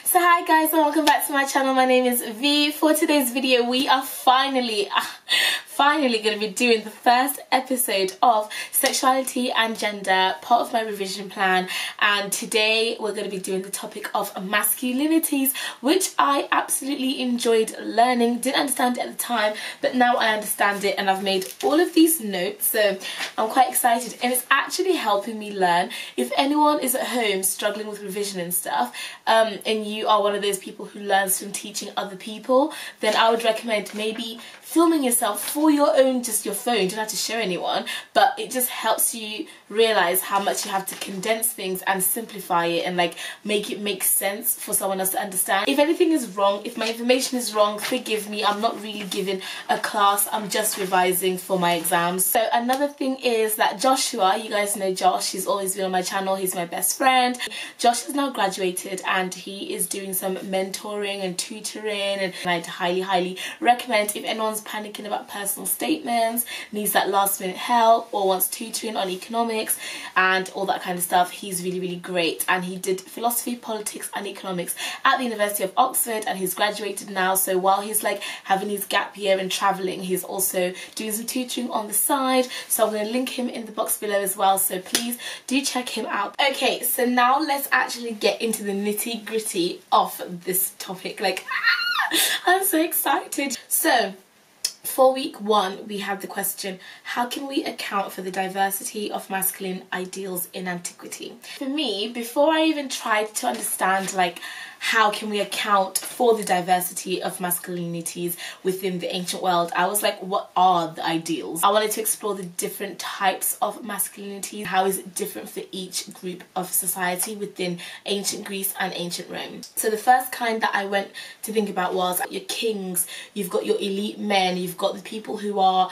So hi guys and welcome back to my channel. My name is V. For today's video we are finally going to be doing the first episode of Sexuality and Gender, part of my revision plan, and today we're going to be doing the topic of masculinities, which I absolutely enjoyed learning. Didn't understand it at the time, but now I understand it and I've made all of these notes, so I'm quite excited and it's actually helping me learn. If anyone is at home struggling with revision and stuff, and you are one of those people who learns from teaching other people, then I would recommend maybe filming yourself for your own, just your phone. You don't have to show anyone, but it just helps you realize how much you have to condense things and simplify it and like make it make sense for someone else to understand. If anything is wrong, if my information is wrong, forgive me. I'm not really giving a class, I'm just revising for my exams. So another thing is that Joshua, you guys know Josh, he's always been on my channel, he's my best friend. Josh has now graduated and he is doing some mentoring and tutoring, and I'd highly recommend if anyone's panicking about personal statements, needs that last minute help, or wants tutoring on economics and all that kind of stuff. He's really great, and he did philosophy, politics and economics at the University of Oxford, and he's graduated now. So while he's like having his gap year and traveling, he's also doing some tutoring on the side, so I'm going to link him in the box below as well, so please do check him out. Okay, so now let's actually get into the nitty-gritty of this topic. Like, I'm so excited. So for week one, we have the question, how can we account for the diversity of masculine ideals in antiquity? For me, before I even tried to understand like how can we account for the diversity of masculinities within the ancient world, I was like, what are the ideals? I wanted to explore the different types of masculinity. How is it different for each group of society within ancient Greece and ancient Rome? So the first kind that I went to think about was your kings, you've got your elite men, you've got the people who are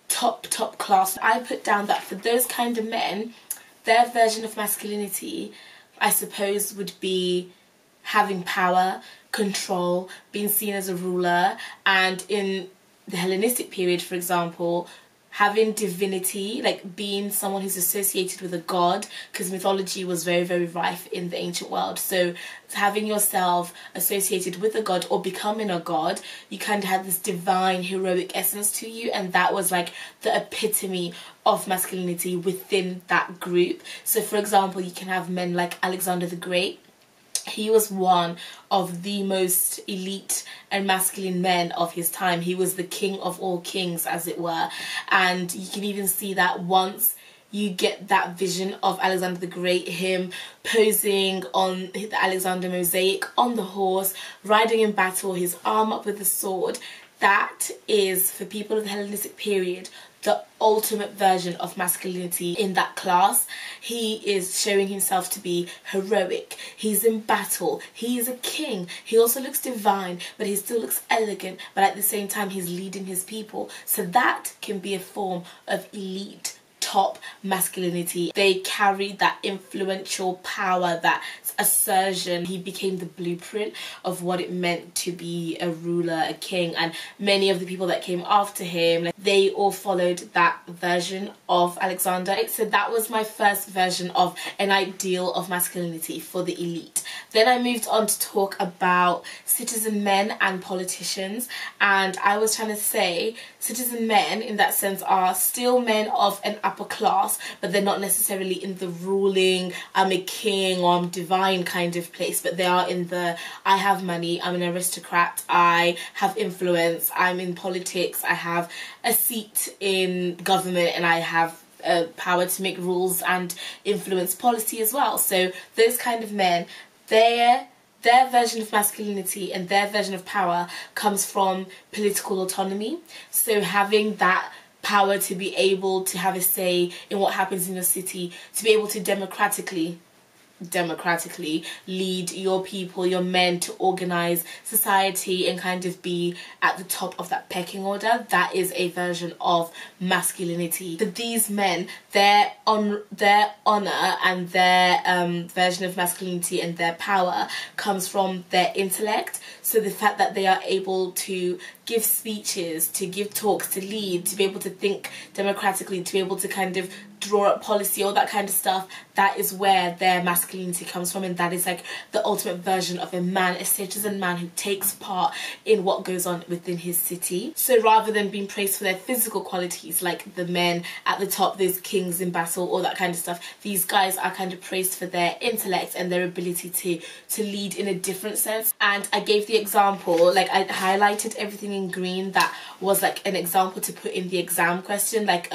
top class. I put down that for those kind of men, their version of masculinity, I suppose, would be having power, control, being seen as a ruler, and in the Hellenistic period, for example, having divinity, like being someone who's associated with a god, because mythology was very rife in the ancient world. So having yourself associated with a god or becoming a god, you kind of had this divine heroic essence to you, and that was like the epitome of masculinity within that group. So for example, you can have men like Alexander the Great. He was one of the most elite and masculine men of his time. He was the king of all kings, as it were. And you can even see that once you get that vision of Alexander the Great, him posing on the Alexander mosaic on the horse, riding in battle, his arm up with a sword. That is, for people of the Hellenistic period, the ultimate version of masculinity in that class. He is showing himself to be heroic, he's in battle, he is a king, he also looks divine, but he still looks elegant, but at the same time he's leading his people. So that can be a form of elite top masculinity. They carried that influential power, that assertion. He became the blueprint of what it meant to be a ruler, a king, and many of the people that came after him, like, they all followed that version of Alexander. So that was my first version of an ideal of masculinity for the elite. Then I moved on to talk about citizen men and politicians, and I was trying to say citizen men in that sense are still men of an upper class, but they're not necessarily in the ruling, I'm a king or I'm divine kind of place, but they are in the I have money, I'm an aristocrat, I have influence, I'm in politics, I have a seat in government, and I have power to make rules and influence policy as well. So those kind of men, their version of masculinity and their version of power comes from political autonomy. So having that power to be able to have a say in what happens in your city, to be able to democratically lead your people, your men, to organize society and kind of be at the top of that pecking order. That is a version of masculinity. For these men, their honor and their version of masculinity and their power comes from their intellect. So the fact that they are able to give speeches, to give talks, to lead, to be able to think democratically, to be able to kind of draw up policy, all that kind of stuff, that is where their masculinity masculinity comes from, and that is like the ultimate version of a man, a citizen man who takes part in what goes on within his city. So rather than being praised for their physical qualities, like the men at the top, those kings in battle, all that kind of stuff, these guys are kind of praised for their intellect and their ability to lead in a different sense. And I gave the example, like I highlighted everything in green that was like an example to put in the exam question, like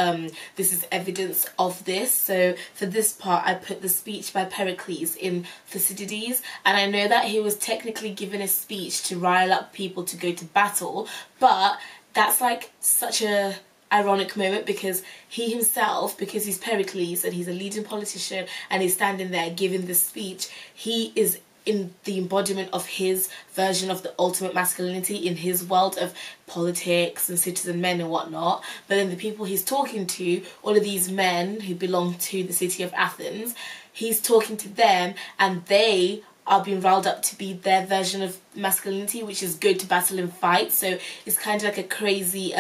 this is evidence of this. So for this part I put the speech by Pericles in Thucydides, and I know that he was technically given a speech to rile up people to go to battle, but that's like such a ironic moment because he himself, because he's Pericles and he's a leading politician and he's standing there giving this speech, he is in the embodiment of his version of the ultimate masculinity in his world of politics and citizen men and whatnot. But then the people he's talking to, all of these men who belong to the city of Athens, he's talking to them and they are being riled up to be their version of masculinity, which is go to battle and fight. So it's kind of like a crazy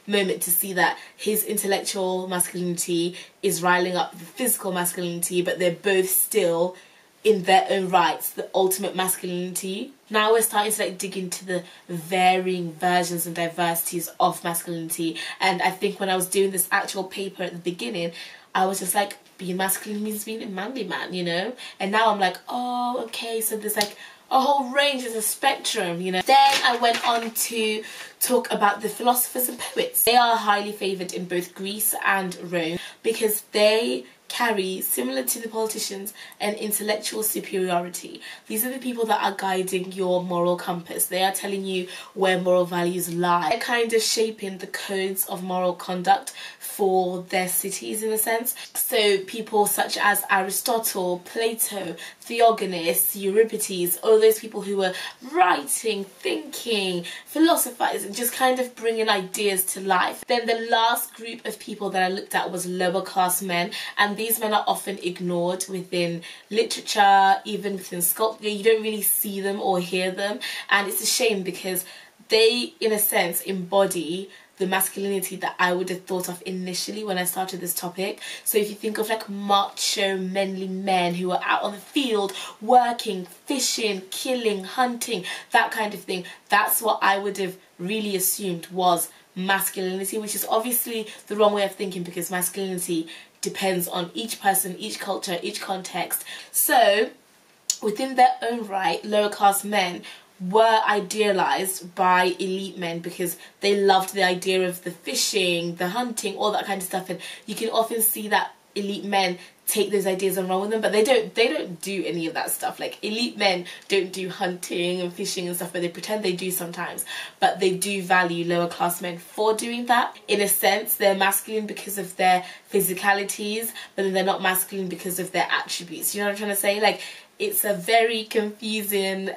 moment to see that his intellectual masculinity is riling up the physical masculinity, but they're both still in their own rights the ultimate masculinity. Now we're starting to like dig into the varying versions and diversities of masculinity, and I think when I was doing this actual paper at the beginning I was just like, being masculine means being a manly man, you know? And now I'm like, oh, okay, so there's like a whole range, there's a spectrum, you know? Then I went on to talk about the philosophers and poets. They are highly favoured in both Greece and Rome because they carry, similar to the politicians, an intellectual superiority. These are the people that are guiding your moral compass. They are telling you where moral values lie. They're kind of shaping the codes of moral conduct for their cities in a sense. So people such as Aristotle, Plato, Theognis, Euripides, all those people who were writing, thinking, philosophizing, just kind of bringing ideas to life. Then the last group of people that I looked at was lower class men, and these men are often ignored within literature, even within sculpture. You don't really see them or hear them, and it's a shame because they, in a sense, embody the masculinity that I would have thought of initially when I started this topic. So if you think of like macho, manly men who are out on the field, working, fishing, killing, hunting, that kind of thing, that's what I would have really assumed was masculinity, which is obviously the wrong way of thinking because masculinity depends on each person, each culture, each context. So within their own right, lower class men were idealized by elite men because they loved the idea of the fishing, the hunting, all that kind of stuff, and you can often see that elite men take those ideas and run with them, but they don't do any of that stuff. Like, elite men don't do hunting and fishing and stuff, but they pretend they do sometimes. But they do value lower class men for doing that. In a sense, they're masculine because of their physicalities, but then they're not masculine because of their attributes. You know what I'm trying to say? Like, it's a very confusing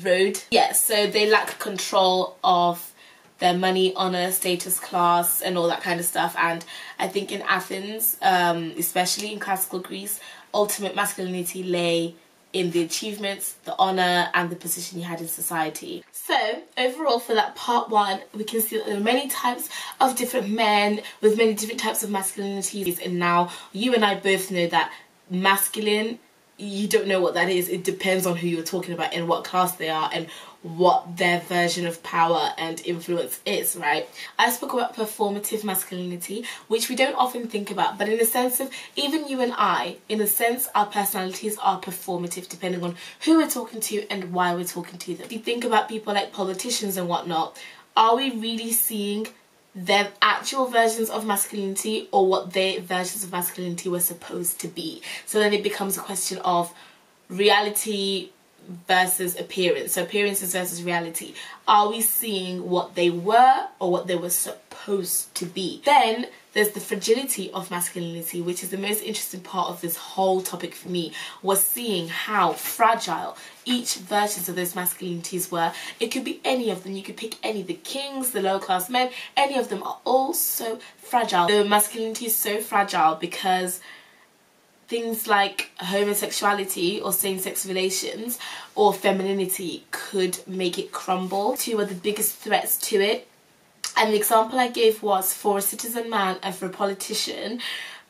road. Yeah, so they lack control of their money, honour, status, class and all that kind of stuff. And I think in Athens, especially in classical Greece, ultimate masculinity lay in the achievements, the honour and the position you had in society. So overall, for that part one, we can see that there are many types of different men with many different types of masculinities, and now you and I both know that masculine, you don't know what that is. It depends on who you're talking about and what class they are and what their version of power and influence is, right? I spoke about performative masculinity, which we don't often think about, but in the sense of even you and I, in a sense, our personalities are performative depending on who we're talking to and why we're talking to them. If you think about people like politicians and whatnot, are we really seeing their actual versions of masculinity or what their versions of masculinity were supposed to be? So then it becomes a question of reality versus appearance. So appearances versus reality. Are we seeing what they were or what they were supposed to be? Then there's the fragility of masculinity, which is the most interesting part of this whole topic for me, was seeing how fragile each versions of those masculinities were. It could be any of them. You could pick any. The kings, the lower class men, any of them are all so fragile. The masculinity is so fragile because things like homosexuality or same-sex relations or femininity could make it crumble. Two are the biggest threats to it. And the example I gave was for a citizen man and for a politician.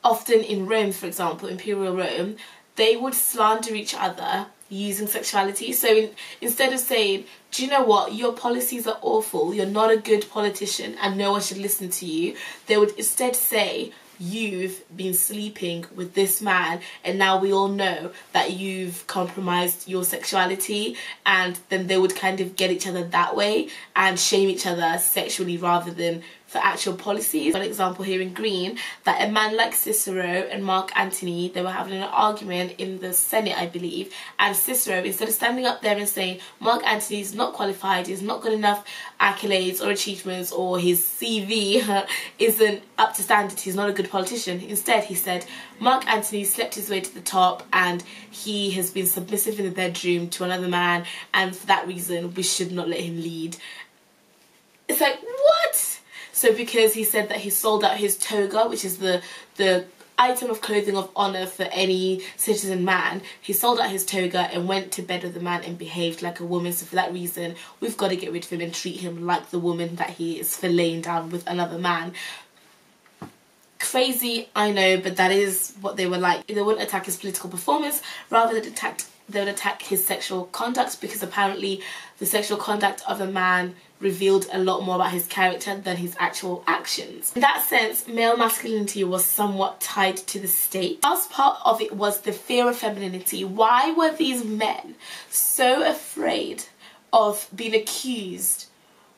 Often in Rome, for example, Imperial Rome, they would slander each other using sexuality. So instead of saying, do you know what, your policies are awful, you're not a good politician and no one should listen to you, they would instead say, you've been sleeping with this man and now we all know that you've compromised your sexuality, and then they would kind of get each other that way and shame each other sexually rather than for actual policies. For example, here in Green, that a man like Cicero and Mark Antony, they were having an argument in the Senate, I believe, and Cicero, instead of standing up there and saying Mark Antony is not qualified, he's not got enough accolades or achievements, or his CV isn't up to standard, he's not a good politician, instead he said Mark Antony slept his way to the top and he has been submissive in the bedroom to another man, and for that reason we should not let him lead. It's like, what? So because he said that he sold out his toga, which is the item of clothing of honour for any citizen man, he sold out his toga and went to bed with the man and behaved like a woman. So for that reason, we've got to get rid of him and treat him like the woman that he is for laying down with another man. Crazy, I know, but that is what they were like. They wouldn't attack his political performance, rather they would attack his sexual conduct, because apparently the sexual conduct of a man revealed a lot more about his character than his actual actions. In that sense, male masculinity was somewhat tied to the state. The last part of it was the fear of femininity. Why were these men so afraid of being accused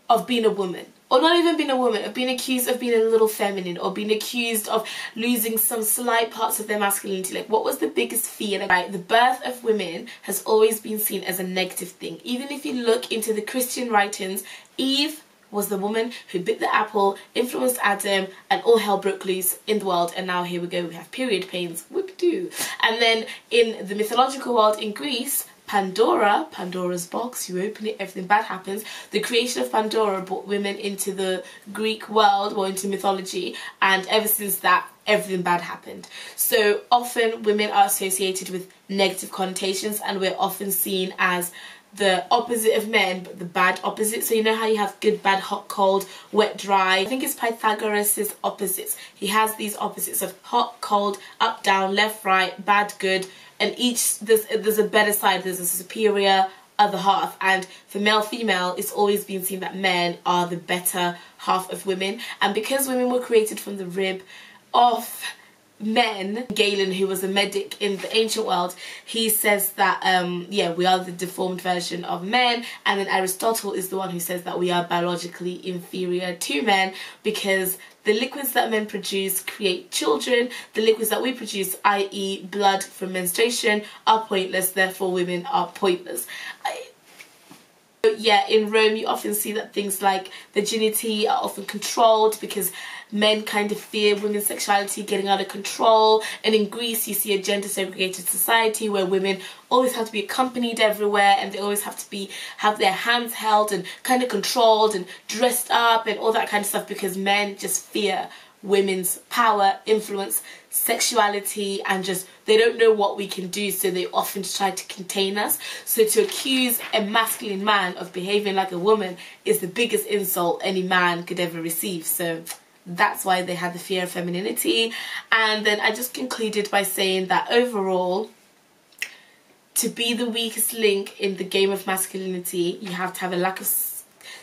of being a woman? Or not even being a woman, of being accused of being a little feminine, or being accused of losing some slight parts of their masculinity. Like, what was the biggest fear? Like, the birth of women has always been seen as a negative thing. Even if you look into the Christian writings, Eve was the woman who bit the apple, influenced Adam, and all hell broke loose in the world, and now here we go, we have period pains, whoop-doo. And then in the mythological world in Greece, Pandora's box, you open it, everything bad happens. The creation of Pandora brought women into the Greek world, or into mythology, and ever since that, everything bad happened. So often women are associated with negative connotations, and we're often seen as the opposite of men, but the bad opposite. So you know how you have good, bad, hot, cold, wet, dry? I think it's Pythagoras' opposites. He has these opposites of hot, cold, up, down, left, right, bad, good, and each there's a better side, there's a superior other half. And for male, female, it's always been seen that men are the better half of women. And because women were created from the rib of men, Galen, who was a medic in the ancient world, he says that yeah, we are the deformed version of men. And then Aristotle is the one who says that we are biologically inferior to men, because the liquids that men produce create children. The liquids that we produce, i.e. blood from menstruation, are pointless, therefore women are pointless. Yeah, in Rome you often see that things like virginity are often controlled, because men kind of fear women's sexuality getting out of control. And in Greece you see a gender segregated society where women always have to be accompanied everywhere, and they always have to have their hands held and kind of controlled and dressed up and all that kind of stuff, because men just fear women's power, influence, sexuality, and just they don't know what we can do, so they often try to contain us. So to accuse a masculine man of behaving like a woman is the biggest insult any man could ever receive. So that's why they had the fear of femininity. And then I just concluded by saying that overall, to be the weakest link in the game of masculinity, you have to have a lack of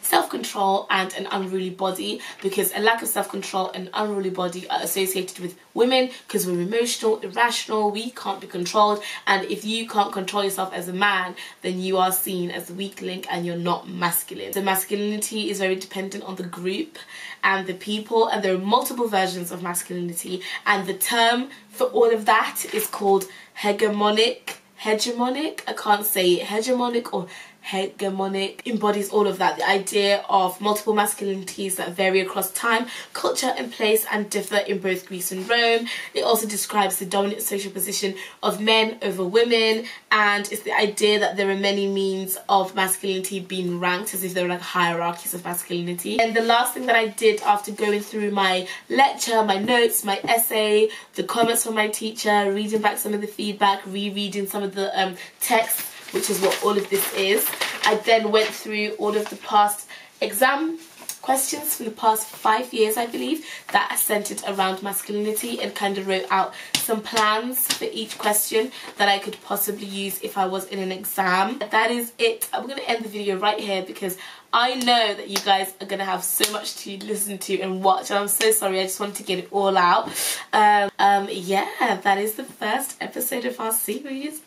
self-control and an unruly body, because a lack of self-control and unruly body are associated with women, because we're emotional, irrational, we can't be controlled, and if you can't control yourself as a man, then you are seen as a weak link and you're not masculine. So masculinity is very dependent on the group and the people, and there are multiple versions of masculinity, and the term for all of that is called hegemonic, I can't say it, hegemonic or hegemonic, embodies all of that. The idea of multiple masculinities that vary across time, culture and place, and differ in both Greece and Rome. It also describes the dominant social position of men over women, and it's the idea that there are many means of masculinity being ranked, as if there were like hierarchies of masculinity. And the last thing that I did after going through my lecture, my notes, my essay, the comments from my teacher, reading back some of the feedback, rereading some of the texts, which is what all of this is, I then went through all of the past exam questions from the past 5 years, I believe, that are centered around masculinity, and kind of wrote out some plans for each question that I could possibly use if I was in an exam. That is it. I'm going to end the video right here because I know that you guys are going to have so much to listen to and watch, and I'm so sorry, I just wanted to get it all out. Yeah, that is the first episode of our series.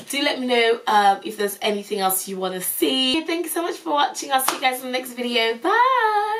Do let me know if there's anything else you want to see. Thank you so much for watching. I'll see you guys in the next video. Bye!